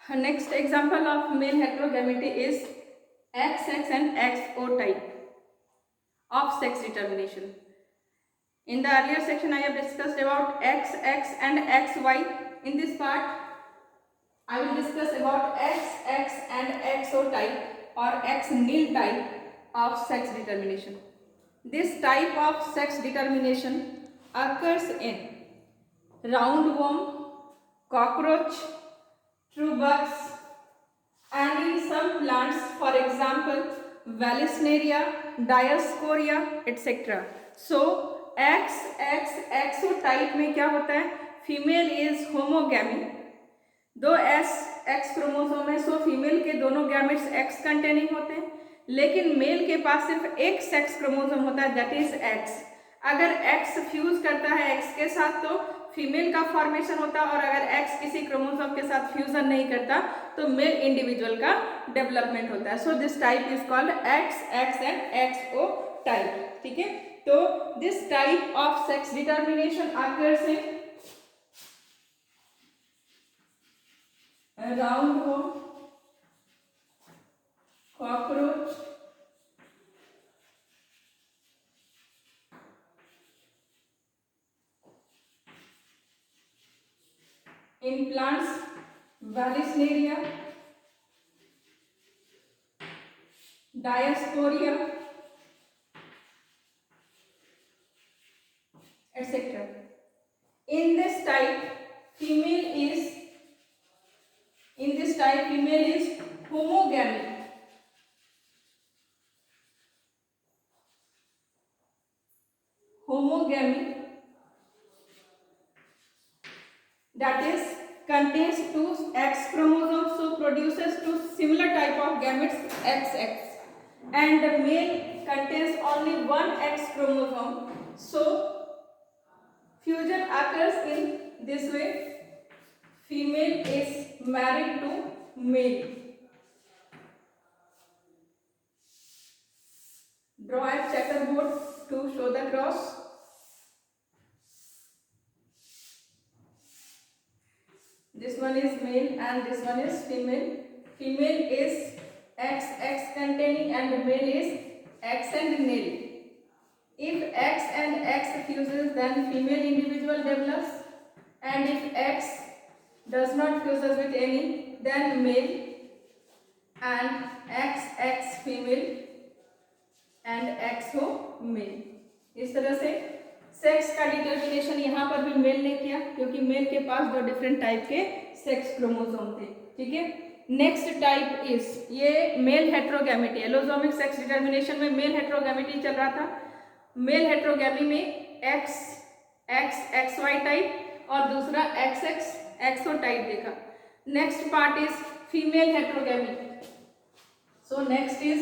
Next example of male heterogamety is XX and XO type of sex determination. In the earlier section, I have discussed about XX and XY. In this part, I will discuss about XX and XO type or X nil type of sex determination. This type of sex determination occurs in roundworm, cockroach, true bugs, and in some plants, for example, Vallisneria, Dioscorea, etc. So XO type में क्या होता है? Female is homogamy, दो x chromosome है, so female के दोनों gametes x containing होते हैं, लेकिन मेल के पास सिर्फ एक सेक्स क्रोमोसोम होता है, दैट इज एक्स. अगर एक्स फ्यूज करता है एक्स के साथ तो फीमेल का फॉर्मेशन होता है, और अगर एक्स किसी क्रोमोसोम के साथ फ्यूजन नहीं करता तो मेल इंडिविजुअल का डेवलपमेंट होता है. So this type is called x and XO type. ठीक है, तो this type of sex determination occurs in roundworm, cockroach, in plants Vallisneria, Dioscorea, etc. In this type, female is homogamy. Homogamy, that is contains two X chromosomes, so produces two similar type of gametes XX, and the male contains only one X chromosome, so fusion occurs in this way. Female is married to male. Draw a checkerboard to show the cross. This one is male and this one is female. Female is XX containing and male is X and nil. If X and X fuses, then female individual develops, and if X does not fuses with any, then male, and XX female and XO male. इस तरह से sex का determination यहाँ पर भी mail ने किया, क्योंकि मेल के पास दो डिफरेंट टाइप के सेक्स क्रोमोसोम थे. ठीक है, नेक्स्ट टाइप इज ये male heterogamety. Allosomic sex determination में मेल हेट्रोगैमेटी चल रहा था. मेल हेट्रोगैमी में XY टाइप और दूसरा XO टाइप देखा. Next part is female heterogamy. So next is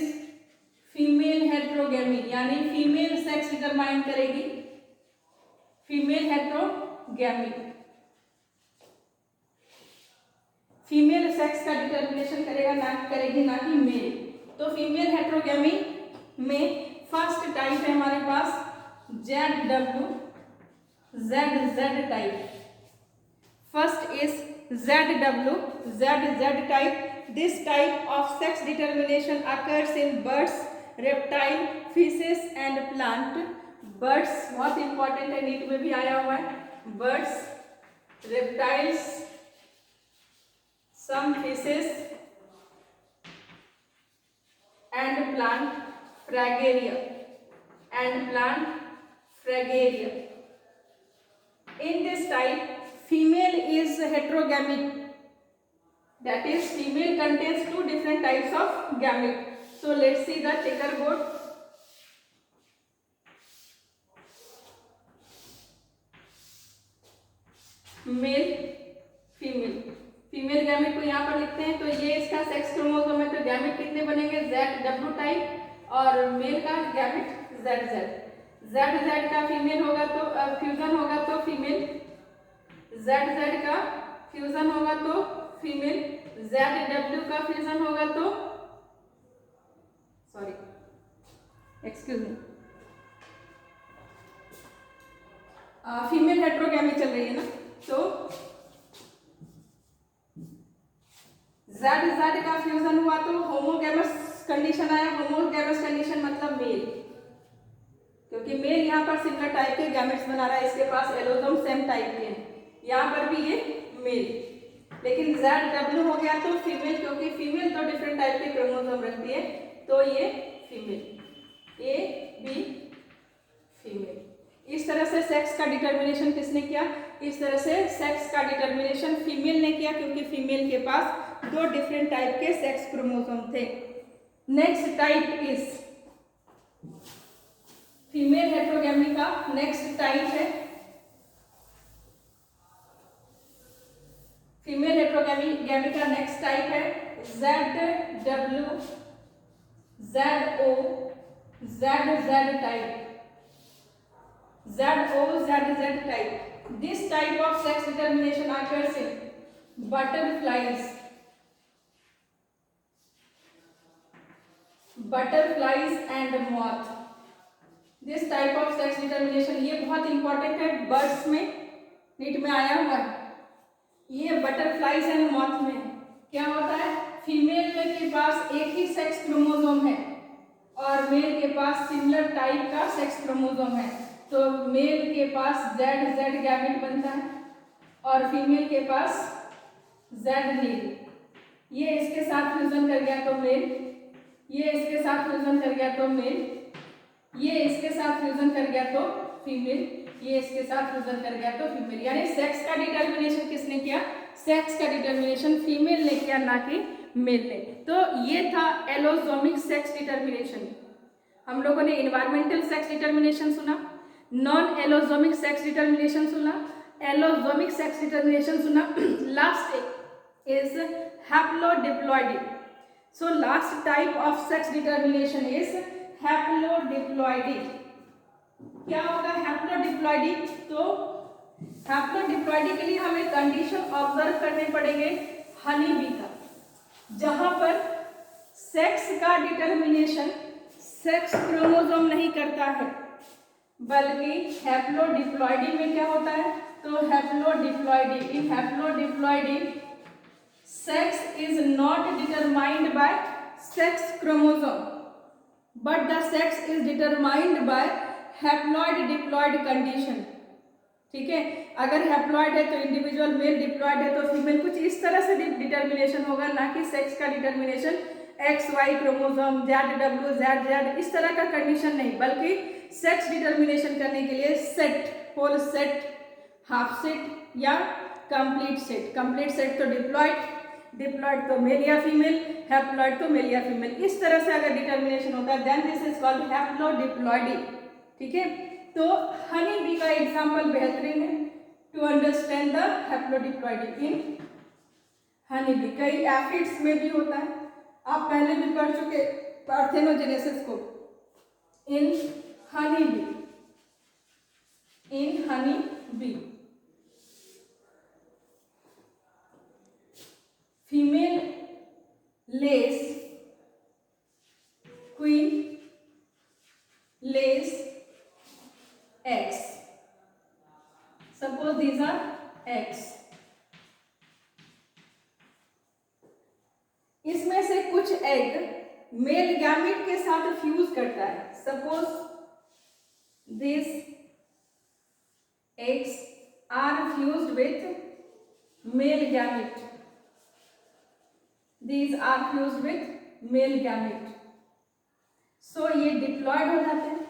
female heterogamy, यानी फीमेल सेक्स डिटरमाइन करेगी. फीमेल हेट्रोगैमी फीमेल सेक्स का डिटर्मिनेशन करेगी ना कि मेल. तो फीमेल हेट्रोगैमी में फर्स्ट टाइप है हमारे पास ZZ type. First is ZZ type. This type of sex determination occurs in birds, reptile, fishes and plant. Birds बहुत इंपॉर्टेंट है, नीट में भी आया हुआ है. Birds, reptiles, some fishes and plant Fragaria. In this type, female is heterogamic, that is female contains two different types of gamete. So let's see the checkerboard. Male female gamete को यहाँ पर लिखते हैं. तो ये इसका सेक्स क्रोमोसोम है, तो गैमेट कितने बनेंगे? ZW टाइप, और मेल का गैमेट ZZ का फीमेल होगा तो फ्यूजन होगा तो फीमेल, ZZ का फ्यूजन होगा तो फीमेल, ZW का फ्यूजन होगा तो फीमेल हेट्रोगैमी चल रही है ना. तो जेड जेड का फ्यूजन हुआ तो होमोगैमस कंडीशन आया। होमोगैमस कंडीशन मतलब मेल, क्योंकि मेल यहाँ पर सिमिलर टाइप के गैमेट्स बना रहा है, इसके पास एलोसोम सेम टाइप के हैं, यहाँ पर भी ये मेल। लेकिन जेड डब्ल्यू हो गया तो फीमेल, क्योंकि फीमेल तो डिफरेंट टाइप के क्रोमोसोम रखती है, तो ये फीमेल, ए बी फीमेल। इस तरह से सेक्स का डिटर्मिनेशन किसने किया? इस तरह से सेक्स का डिटर्मिनेशन फीमेल ने किया, क्योंकि फीमेल के पास दो डिफरेंट टाइप के सेक्स क्रोमोसोम थे। Next type is female heterogamy का नेक्स्ट टाइप है फीमेल हेटेरोगैमी का नेक्स्ट टाइप है Z W Z O Z Z type. ZOZZ type. This type of sex determination occurs in butterflies and moth. This type of sex determination ये बहुत important है, birds में NEET में आया हुआ है। ये बटरफ्लाइज एंड मॉथ में क्या होता है? फीमेल के पास एक ही सेक्स क्रोमोसोम है और मेल के पास सिमिलर टाइप का सेक्स क्रोमोसोम है, तो मेल के पास जेड जेड गैमेट बनता है और फीमेल के पास जेड नील। ये इसके साथ फ्यूजन कर गया तो मेल, ये इसके साथ फ्यूजन कर गया तो मेल, ये इसके साथ फ्यूजन कर गया तो फीमेल, ये इसके साथ फ्यूजन कर गया तो फीमेल। यानी सेक्स का डिटर्मिनेशन किसने किया? सेक्स का डिटर्मिनेशन फीमेल ने किया, ना कि मेल ने। तो ये था एलोसोमिक सेक्स डिटर्मिनेशन। हम लोगों ने इन्वायरमेंटल सेक्स डिटर्मिनेशन सुना, नॉन एलोसोमिक सेक्स डिटर्मिनेशन सुना, एलोसोमिक सेक्स डिटर्मिनेशन सुना। Last is haplodiploidy. So last type of sex determination is haplodiploidy. क्या होगा हैप्लोडिप्लॉइडी? तो हैप्लोडिप्लॉइडी के लिए हमें कंडीशन ऑब्जर्व करने पड़ेंगे हनी बी का, जहां पर सेक्स का डिटर्मिनेशन सेक्स क्रोमोसोम नहीं करता है, बल्कि हैप्लोडिप्लॉइडी में क्या होता है? तो haplodiploidy, in haplodiploidy sex is not determined by sex chromosome but the sex is determined by haploid diploid condition. ठीक है, अगर हैप्लॉइड है तो इंडिविजुअल मेल, डिप्लॉइड है तो फीमेल। कुछ इस तरह से डिटर्मिनेशन होगा, ना कि सेक्स का determination X Y chromosome Z W Z Z इस तरह का कंडीशन नहीं, बल्कि सेक्स डिटर्मिनेशन करने के लिए set, whole set, half set या कंप्लीट सेट। कंप्लीट सेट तो डिप्लॉइड, डिप्लॉइड तो मेल या फीमेल, हैप्लॉइड तो मेल या फीमेल। इस तरह से अगर डिटर्मिनेशन होता है then this is called haplodiploidy. ठीक है, तो हनी बी का एग्जांपल बेहतरीन है to understand the haplodiploidy in honey bee. कई एफिड्स में भी होता है, आप पहले भी पढ़ चुके पार्थेनोजेनेसिस को। In honey bee, in honey bee female lays, queen lays eggs. Suppose these are eggs. इसमें से कुछ एग मेल गैमेट के साथ फ्यूज करता है। Suppose this eggs are fused with male gamete, these are fused with male gamete, so ये diploid हो जाते हैं।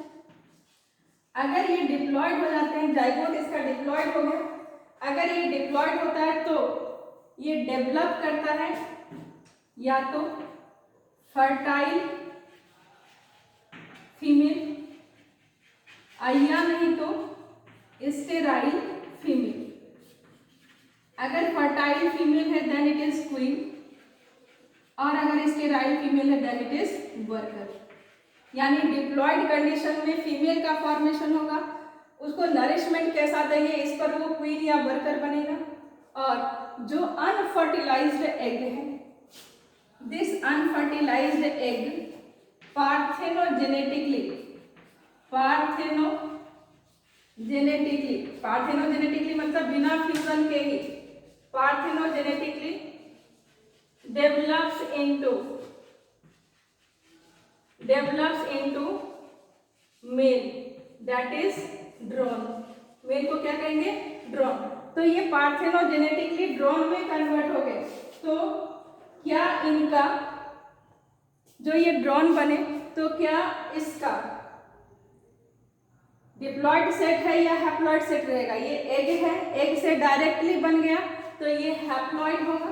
अगर ये डिप्लॉयड हो जाते हैं, जाइगोट इसका डिप्लॉयड हो गया, अगर ये डिप्लॉयड होता है तो ये डेवलप करता है या तो फर्टाइल फीमेल या नहीं तो स्टेराइल फीमेल। अगर फर्टाइल फीमेल है देन इट इज क्वीन, और अगर स्टेराइल फीमेल है देन इट इज वर्कर। यानी डिप्लॉयड कंडीशन में फीमेल का फॉर्मेशन होगा, उसको नरिशमेंट कैसा देंगे इस पर वो क्वीन या वर्कर बनेगा। और जो अनफर्टिलाइज्ड एग है, दिस अनफर्टिलाइज्ड एग पार्थेनोजेनेटिकली मतलब बिना फ्यूजन के ही parthenogenetically develops into male, that is drone. Male को क्या कहेंगे? ड्रोन। तो ये पार्थेनोजेनेटिकली ड्रोन में कन्वर्ट हो गए। तो क्या इनका जो ये ड्रोन बने, तो क्या इसका डिप्लॉयड सेट है या हैप्लॉयड सेट रहेगा? ये एग है, एग से डायरेक्टली बन गया तो ये हैप्लॉयड होगा,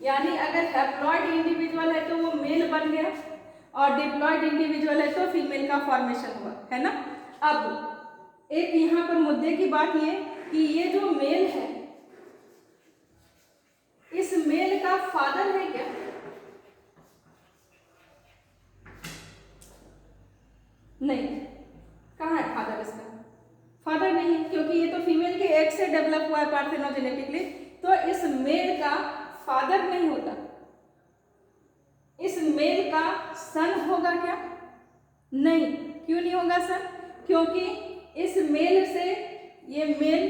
यानी अगर हैप्लॉयड इंडिविजुअल है तो वो मेल बन गया और डिप्लॉयड इंडिविजुअल है तो फीमेल का फॉर्मेशन हुआ, है ना। अब एक यहाँ पर मुद्दे की बात ये कि ये जो मेल है, इस मेल का फादर है क्या? नहीं। कहाँ है फादर इसका? फादर नहीं है, क्योंकि ये तो फीमेल के एग से डेवलप हुआ है पार्थेनोजेनेटिकली, तो इस मेल का फादर नहीं होता। इस मेल का सन होगा क्या? नहीं। क्यों नहीं होगा सन? क्योंकि इस मेल से ये मेल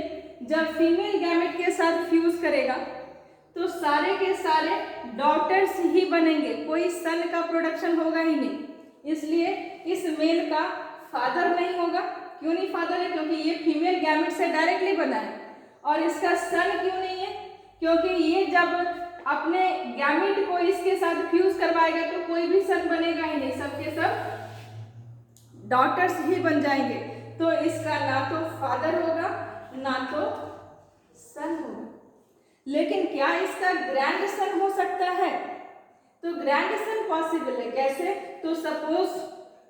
जब फीमेल गैमेट के साथ फ्यूज करेगा तो सारे के सारे डॉटर्स ही बनेंगे, कोई सन का प्रोडक्शन होगा ही नहीं। इसलिए इस मेल का फादर नहीं होगा। क्यों नहीं फादर है? क्योंकि ये फीमेल गैमेट से डायरेक्टली बना है। और इसका सन क्यों नहीं है? क्योंकि ये जब अपने गैमेट को इसके साथ फ्यूज करवाएगा तो कोई भी सन बनेगा ही नहीं, सबके सब डॉटर्स ही बन जाएंगे। तो इसका ना तो फादर होगा ना तो सन होगा। लेकिन क्या इसका ग्रैंड सन हो सकता है? तो ग्रैंड सन पॉसिबल है। कैसे? तो सपोज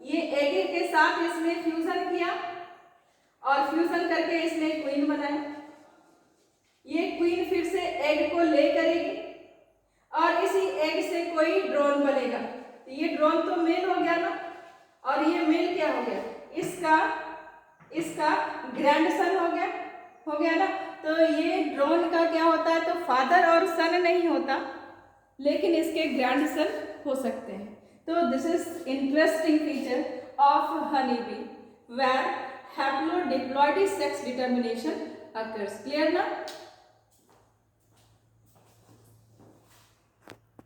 ये एग के साथ इसने फ्यूजन किया और फ्यूजन करके इसने क्वीन बनाया। ये क्वीन फिर से एग को ले करेगी और इसी एग से कोई ड्रोन बनेगा। तो ये ड्रोन तो मेल हो गया ना, और ये मेल क्या हो गया? इसका ग्रैंड सन हो गया ना। तो ये ड्रोन का क्या होता है? तो फादर और सन नहीं होता, लेकिन इसके ग्रैंड सन हो सकते हैं। तो this is interesting feature of honey bee where haplodiploid sex determination occurs. Clear ना?